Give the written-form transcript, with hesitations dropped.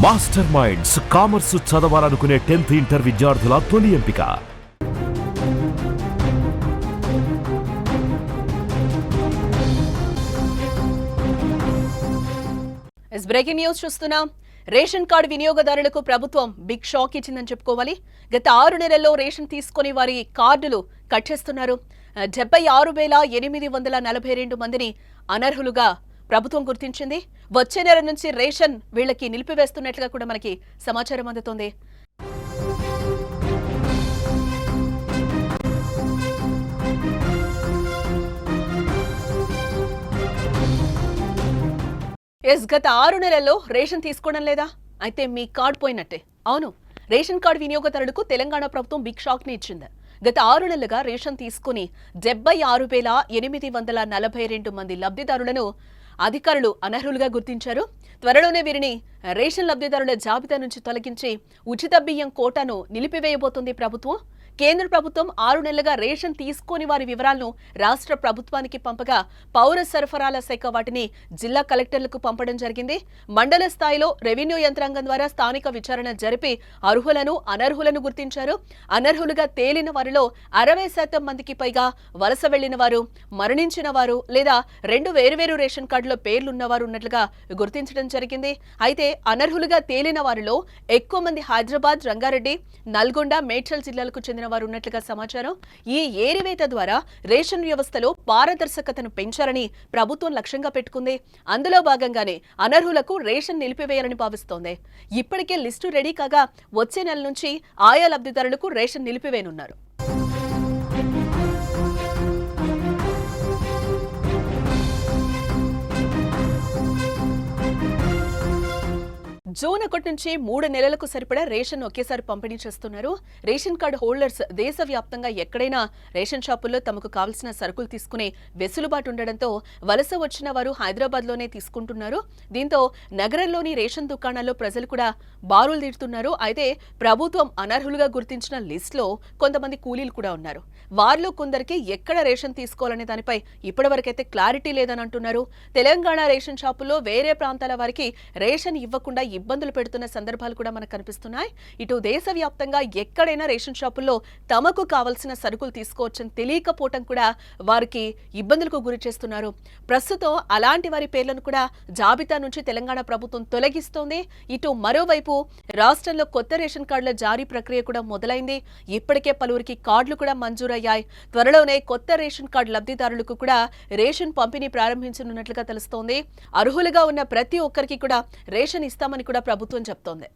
Master minds commerce చదవాలనుకునే 10th inter విద్యార్థుల తొలి ఎంపిక. బ్రేకింగ్ న్యూస్ చూస్తున్నాం. రేషన్ కార్డు వినియోగదారులకు ప్రభుత్వం బిగ్ షాక్ ఇచ్చిందని చెప్పుకోవాలి. గత 6 నెలల్లో రేషన్ తీసుకుని వారి కార్డులు కట్ చేస్తున్నారు. 76,842 మందిని అనర్హులుగా ప్రభుత్వం గుర్తించింది. వచ్చే నెల నుంచి రేషన్ వీళ్ళకి నిలిపివేస్తున్నట్లుగా కూడా మనకి సమాచారం అందుతోంది. గత 6 నెలల్లో రేషన్ తీసుకోవడం లేదా? అయితే మీ కార్డు పోయినట్టే. అవును, రేషన్ కార్డు వినియోగదారులకు తెలంగాణ ప్రభుత్వం బిగ్ షాక్ ని ఇచ్చింది. గత 6 నెలలుగా రేషన్ తీసుకుని 76,842 మంది లబ్ధిదారులను అధికారులు అనర్హులుగా గుర్తించారు. త్వరలోనే వీరిని రేషన్ లబ్ధిదారుల జాబితా నుంచి తొలగించి ఉచిత బియ్యం కోటాను నిలిపివేయబోతుంది ప్రభుత్వం. కేంద్ర ప్రభుత్వం 6 నెలలుగా రేషన్ తీసుకుని వారి వివరాలను రాష్ట్ర ప్రభుత్వానికి పంపగా పౌర సరఫరాల శాఖ వాటిని జిల్లా కలెక్టర్లకు పంపడం జరిగింది. మండల స్థాయిలో రెవెన్యూ యంత్రాంగం ద్వారా స్థానిక విచారణ జరిపి అర్హులను అనర్హులను గుర్తించారు. అనర్హులుగా తేలిన వారిలో 60% మందికి పైగా వలస వెళ్లిన వారు, మరణించిన వారు లేదా 2 వేర్వేరు రేషన్ కార్డులో పేర్లున్నవారు ఉన్నట్లుగా గుర్తించడం జరిగింది. అయితే అనర్హులుగా తేలిన వారిలో ఎక్కువ మంది హైదరాబాద్, రంగారెడ్డి, నల్గొండ, మేడ్చల్ జిల్లాలకు చెందిన వారు ఉన్నట్లుగా సమాచారం. ఈ ఏరివేత ద్వారా రేషన్ వ్యవస్థలో పారదర్శకతను పెంచాలని ప్రభుత్వం లక్ష్యంగా పెట్టుకుంది. అందులో భాగంగానే అనర్హులకు రేషన్ నిలిపివేయాలని భావిస్తోంది. ఇప్పటికే లిస్టు రెడీ కాగా వచ్చే నెల నుంచి ఆయా లబ్ధిదారులకు రేషన్ నిలిపివేయనున్నారు. జూన్ 1 నుంచి 3 నెలలకు సరిపడా రేషన్ ఒకేసారి పంపిణీ చేస్తున్నారు. రేషన్ కార్డు హోల్డర్స్ దేశవ్యాప్తంగా ఎక్కడైనా రేషన్ షాపుల్లో తమకు కావాల్సిన సరుకులు తీసుకునే వెసులుబాటు ఉండడంతో వలస వచ్చిన వారు హైదరాబాద్లోనే తీసుకుంటున్నారు. దీంతో నగరంలోని రేషన్ దుకాణాల్లో ప్రజలు కూడా బారులు తీరుతున్నారు. అయితే ప్రభుత్వం అనర్హులుగా గుర్తించిన లిస్టులో కొంతమంది కూలీలు కూడా ఉన్నారు. వారిలో కొందరికి ఎక్కడ రేషన్ తీసుకోవాలనే దానిపై ఇప్పటివరకైతే క్లారిటీ లేదని అంటున్నారు. తెలంగాణ రేషన్ షాపుల్లో వేరే ప్రాంతాల వారికి రేషన్ ఇవ్వకుండా ఇబ్బందులు పెడుతున్న సందర్భాలు కూడా మనకు కనిపిస్తున్నాయి. ఇటు దేశవ్యాప్తంగా ఎక్కడైనా రేషన్ షాపుల్లో తమకు కావాల్సిన సరుకులు తీసుకోవచ్చని తెలియకపోవటం కూడా వారికి ఇబ్బందులకు గురి చేస్తున్నారు. ప్రస్తుతం అలాంటి వారి పేర్లను కూడా జాబితా నుంచి తెలంగాణ ప్రభుత్వం తొలగిస్తోంది. ఇటు మరోవైపు రాష్ట్రంలో కొత్త రేషన్ కార్డుల జారీ ప్రక్రియ కూడా మొదలైంది. ఇప్పటికే పలువురికి కార్డులు కూడా మంజూరయ్యాయి. త్వరలోనే కొత్త రేషన్ కార్డు లబ్ధిదారులకు కూడా రేషన్ పంపిణీ ప్రారంభించనున్నట్లుగా తెలుస్తోంది. అర్హులుగా ఉన్న ప్రతి ఒక్కరికి కూడా రేషన్ ఇస్తామని కూడా ప్రభుత్వం చెప్తోంది.